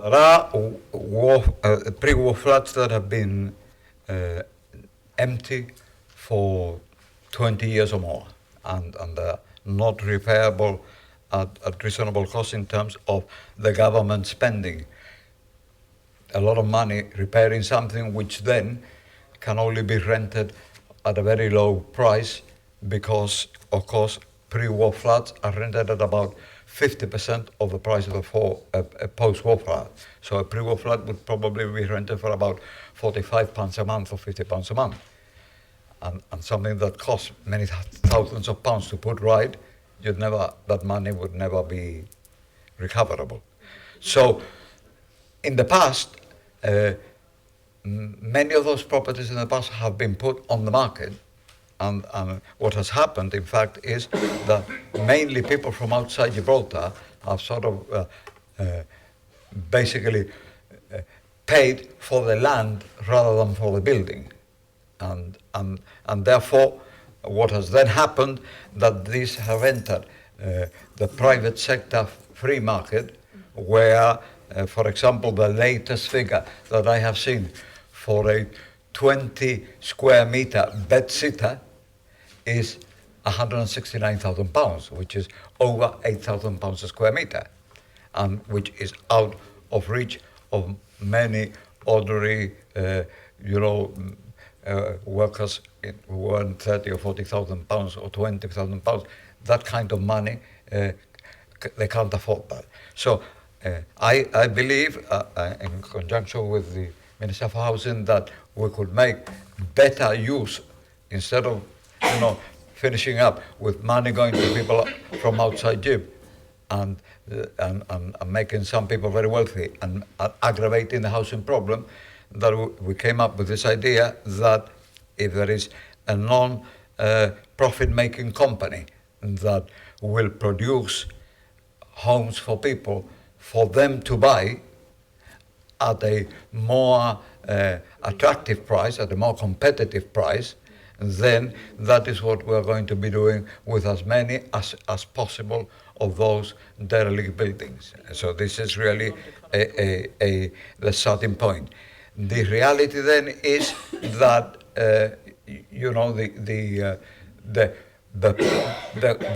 There are pre-war flats that have been empty for 20 years or more, and they're not repairable at reasonable cost in terms of the government spending a lot of money repairing something which then can only be rented at a very low price because, of course, pre-war flats are rented at about 50% of the price of a post-war flat. So a pre-war flat would probably be rented for about £45 a month or £50 a month. And something that costs many thousands of pounds to put right, that money would never be recoverable. So in the past, many of those properties in the past have been put on the market, and what has happened, in fact, is that mainly people from outside Gibraltar have sort of basically paid for the land rather than for the building, and therefore, what has then happened that these have entered the private sector free market, where, for example, the latest figure that I have seen for a 20 square meter bed-sitter is £169,000, which is over £8,000 a square meter, and which is out of reach of many ordinary, workers who earn £30,000 or £40,000 or £20,000. That kind of money, they can't afford that. So I believe, in conjunction with the Minister for Housing, that we could make better use, instead of finishing up with money going to people from outside Gib and making some people very wealthy and aggravating the housing problem, that we came up with this idea that if there is a non-profit-making company that will produce homes for people for them to buy at a more attractive price, at a more competitive price, then that is what we're going to be doing with as many as possible of those derelict buildings. So this is really the starting point. The reality then is that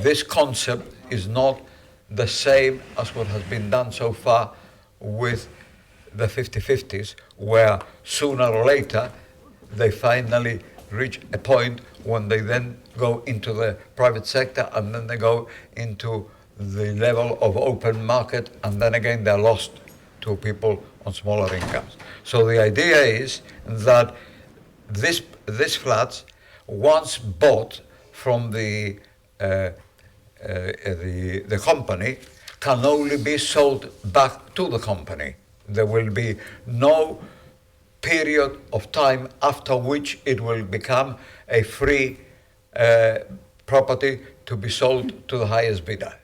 this concept is not the same as what has been done so far with the 50-50s, where sooner or later they finally reach a point when they then go into the private sector, and then they go into the level of open market, and then again they're lost to people on smaller incomes. So the idea is that these flats, once bought from the company, can only be sold back to the company. There will be no period of time after which it will become a free property to be sold to the highest bidder.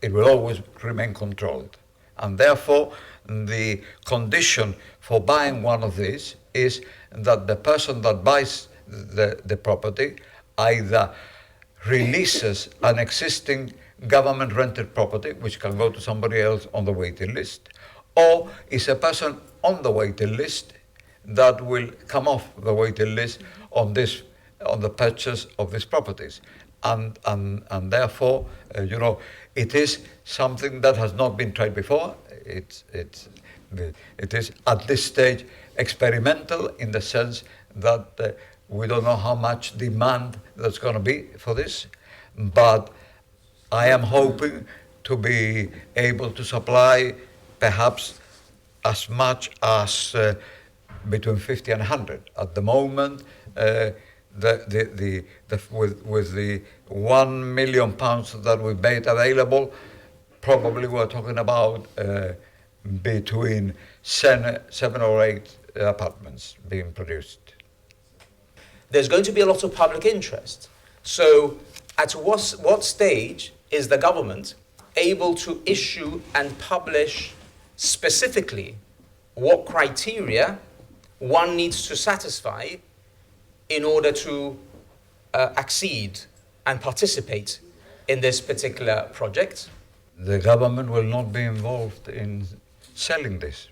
It will always remain controlled. And therefore, the condition for buying one of these is that the person that buys the property either releases an existing government rented property, which can go to somebody else on the waiting list, or is a person on the waiting list that will come off the waiting list on the purchase of these properties. And therefore, it is something that has not been tried before. It is at this stage experimental, in the sense that we don't know how much demand there's going to be for this, but I am hoping to be able to supply perhaps as much as between 50 and 100. At the moment, with the £1 million that we made available, probably we're talking about between 7 or 8 apartments being produced. There's going to be a lot of public interest. So at what stage is the government able to issue and publish specifically what criteria one needs to satisfy in order to accede and participate in this particular project? The government will not be involved in selling this.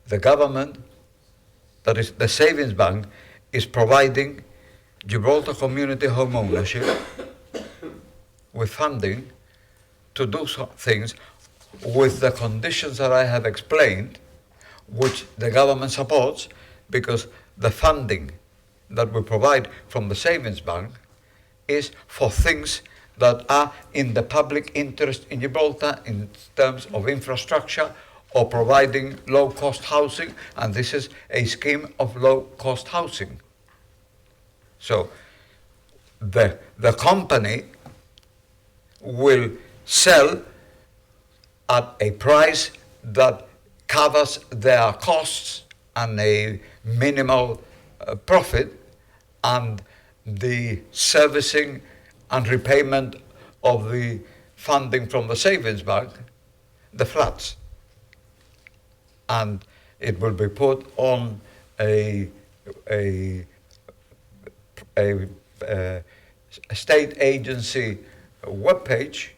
The government, that is the savings bank, is providing Gibraltar community home ownership with funding to do things with the conditions that I have explained, which the government supports, because the funding that we provide from the savings bank is for things that are in the public interest in Gibraltar in terms of infrastructure or providing low-cost housing, and this is a scheme of low-cost housing. So the company will sell at a price that covers their costs and a minimal profit, and the servicing and repayment of the funding from the savings bank, the flats. And it will be put on a state agency webpage,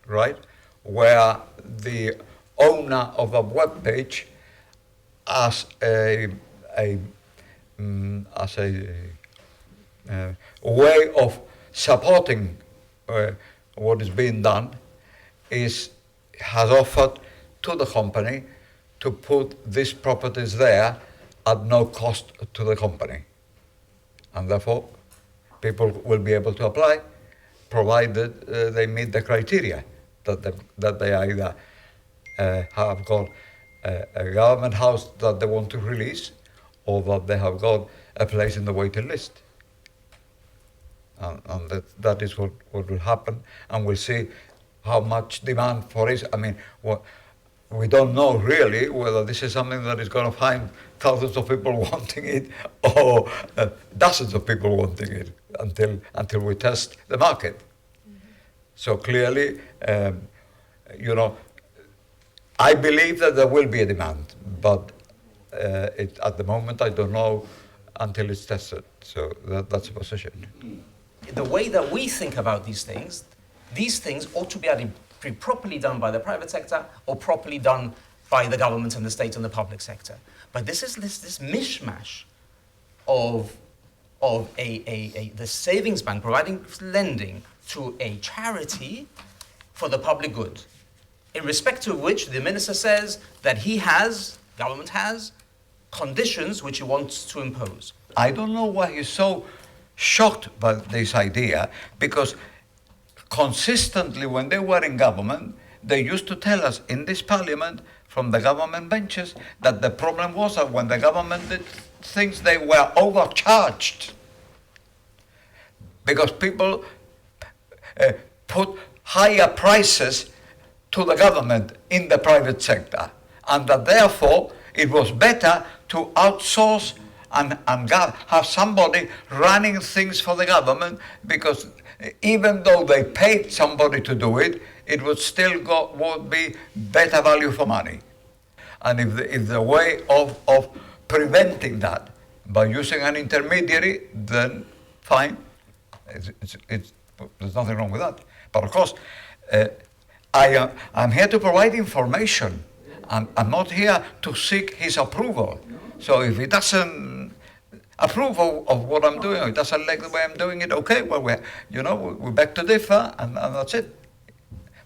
right, where the owner of the webpage, as a way of supporting what is being done, has offered to the company to put these properties there at no cost to the company. And therefore, people will be able to apply, provided they meet the criteria that they either have got a government house that they want to release, or that they have got a place in the waiting list. And that is what will happen, and we'll see how much demand for it. I mean, we don't know really whether this is something that is going to find thousands of people wanting it, or dozens of people wanting it, until we test the market. Mm-hmm. So clearly, I believe that there will be a demand, but at the moment I don't know until it's tested. So that's a position. The way that we think about these things ought to be properly done by the private sector or properly done by the government and the state and the public sector. But this is this mishmash of the savings bank providing lending to a charity for the public good, in respect to which the minister says that government has, conditions which he wants to impose. I don't know why he's so shocked by this idea, because consistently when they were in government, they used to tell us in this parliament from the government benches that the problem was that when the government did things, they were overcharged because people put higher prices to the government in the private sector, and that therefore it was better to outsource and have somebody running things for the government, because even though they paid somebody to do it, it would still would be better value for money. And if the way of preventing that by using an intermediary, then fine. There's nothing wrong with that. But of course, I'm here to provide information. I'm not here to seek his approval. So if he doesn't approve of what I'm doing, or he doesn't like the way I'm doing it, okay, well, we're back to differ, and that's it.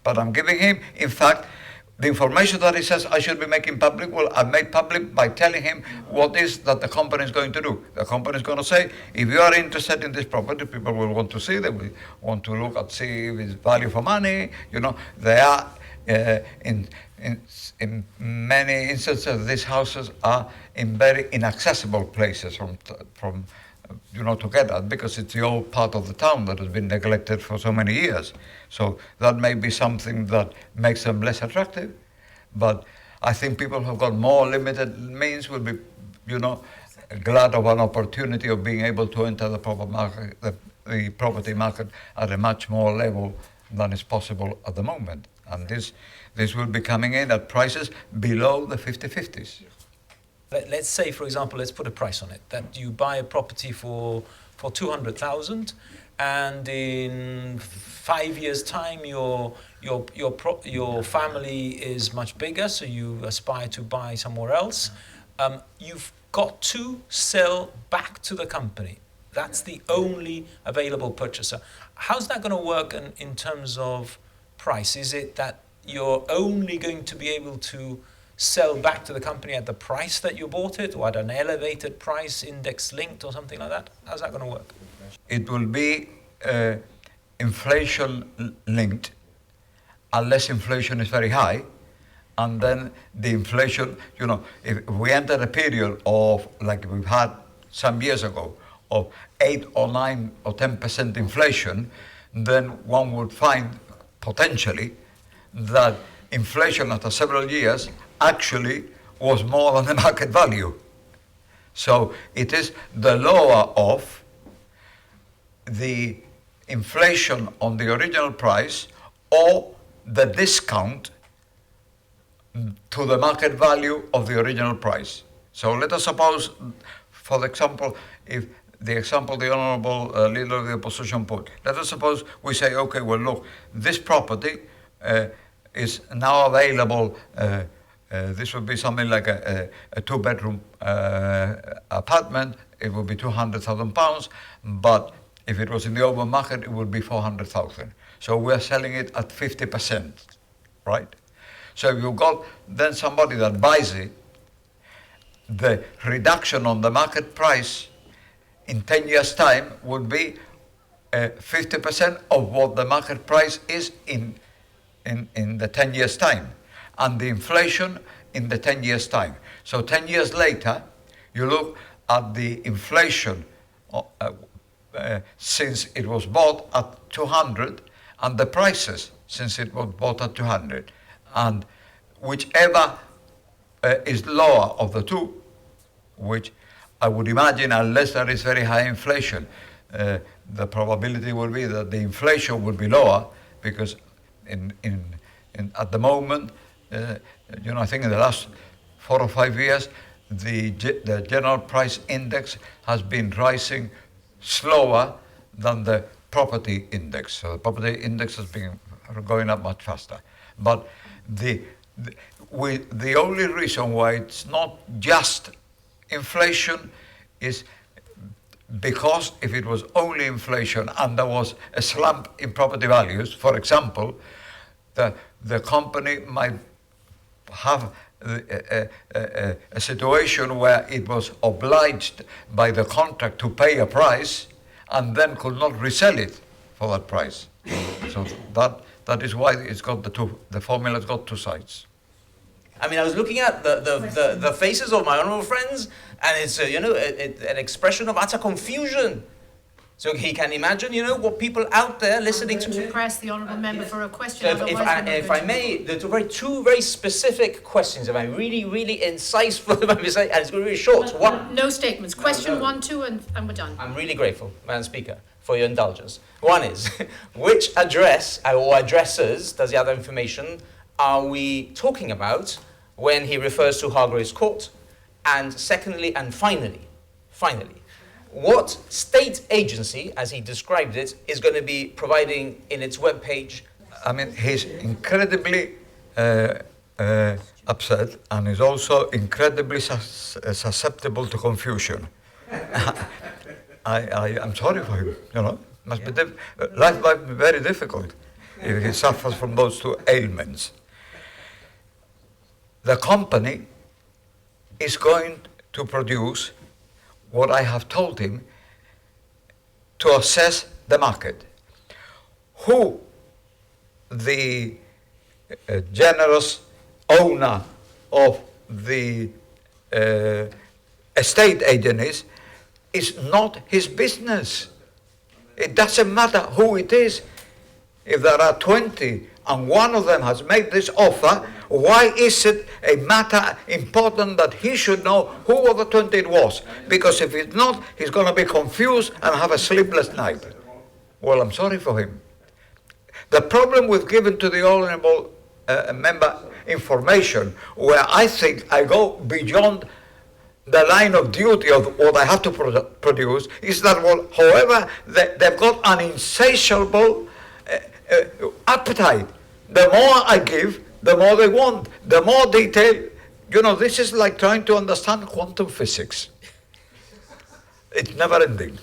But I'm giving him, in fact, the information that he says I should be making public, well, I've made public by telling him what is that the company is going to do. The company is going to say, if you are interested in this property, people will want to see, they will want to look and see if it's value for money. They are, in many instances, these houses are in very inaccessible places from to get at, because it's the old part of the town that has been neglected for so many years. So that may be something that makes them less attractive. But I think people who've got more limited means will be, glad of an opportunity of being able to enter the property market at a much more level than is possible at the moment. And this will be coming in at prices below the 50/50s. Let's say, for example, let's put a price on it, that you buy a property for 200,000, and in 5 years' time your family is much bigger, so you aspire to buy somewhere else, you've got to sell back to the company. That's the only available purchaser. How's that going to work in terms of price? Is it that you're only going to be able to sell back to the company at the price that you bought it, or at an elevated price, index linked or something like that? How's that going to work? It will be inflation linked unless inflation is very high, and then the inflation, if we enter a period of, like we've had some years ago, of 8 or 9 or 10% inflation, then one would find potentially that inflation after several years actually was more than the market value. So it is the lower of the inflation on the original price or the discount to the market value of the original price. So let us suppose, for example, if the example the Honourable Leader of the Opposition put, let us suppose we say, okay, well look, this property is now available, this would be something like a 2-bedroom apartment, it would be £200,000, but if it was in the open market, it would be 400,000. So we're selling it at 50%, right? So if you've got then somebody that buys it, the reduction on the market price in 10 years' time would be 50% of what the market price is in the 10 years' time, and the inflation in the 10 years' time. So 10 years later, you look at the inflation since it was bought at 200, and the prices since it was bought at 200. And whichever is lower of the two, which I would imagine, unless there is very high inflation, the probability will be that the inflation will be lower, because at the moment, I think in the last 4 or 5 years, the general price index has been rising slower than the property index. So the property index has been going up much faster. But the only reason why it's not just inflation is because if it was only inflation and there was a slump in property values, for example, the company might have a situation where it was obliged by the contract to pay a price and then could not resell it for that price. So that is why it's got the formula's got two sides. I mean, I was looking at the faces of my honourable friends, and it's an expression of utter confusion. So he can imagine, what people out there listening to. To press the honourable member for a question. So if I may, there are two very specific questions. If I'm really, really insightful, and it's going to be really short. No statements. Question 1, 2, and we're done. I'm really grateful, Madam Speaker, for your indulgence. One is, which address or addresses, does he have information, are we talking about when he refers to Hargraves Court? And secondly, and finally, what state agency, as he described it, is going to be providing in its webpage? I mean, he's incredibly upset, and is also incredibly susceptible to confusion. I'm sorry for him, Must be life might be very difficult if he suffers from those two ailments. The company is going to produce what I have told him to assess the market. Who the generous owner of the estate agent is not his business. It doesn't matter who it is. If there are 20 and one of them has made this offer, why is it a matter important that he should know who of the 20 it was? Because if it's not, he's going to be confused and have a sleepless night. Well, I'm sorry for him. The problem with giving to the honourable member information, where I think I go beyond the line of duty of what I have to produce is that, well, however, they've got an insatiable appetite. The more I give, the more they want. The more detail, this is like trying to understand quantum physics. It's never ending.